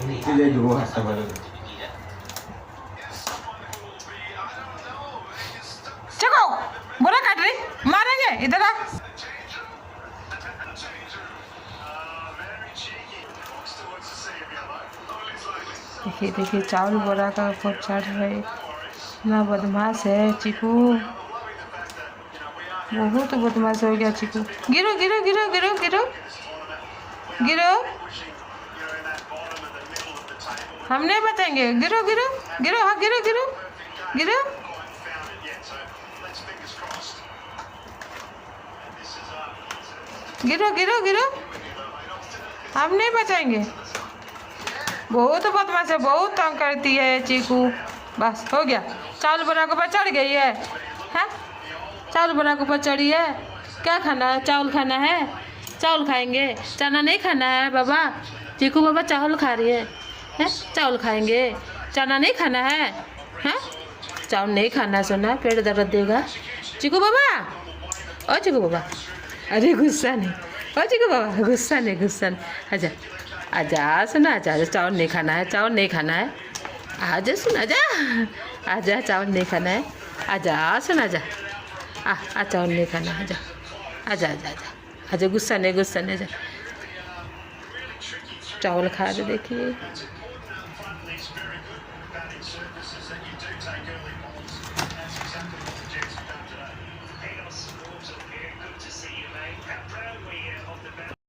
नीचे जाइए वो हाथ वाले चको बुरा काट रही मारेंगे इधर आ देखिए देखिए चावल बोरा का ऊपर चढ़ रहे इतना बदमाश है चीकू बहुत बदमाश हो गया चीकू गिरो गिरो गिरो गिरो गिरो गिरो हम नहीं बताएंगे गिरो गिरो गिरो हाँ गिरो गिरो गिरो गिरो गिरो गिरो हम नहीं बचाएंगे बहुत बदमाश है बहुत तंग करती है चीकू बस हो गया चावल बना के ऊपर चढ़ गई है हैं चावल बना के ऊपर चढ़ी है क्या खाना है चावल खाना है चावल खाएंगे चना नहीं खाना है बाबा चीकू बाबा चावल खा रही है चावल खाएंगे चना नहीं खाना है हैं चावल नहीं खाना है सोना पेट दर्द देगा चीकू बाबा ओ चीकू बाबा अरे गुस्सा नहीं ओ चीकू बाबा गुस्सा नहीं आजा आजा सुना आजा चावल नहीं खाना है चावल नहीं खाना है आजा सुना आजा आजा चावल नहीं खाना है आजा सुना आजा आ चावल नहीं खाना आजा आजा आजा आजा आजा गुस्सा नहीं आजा चावल खा रहे देखिए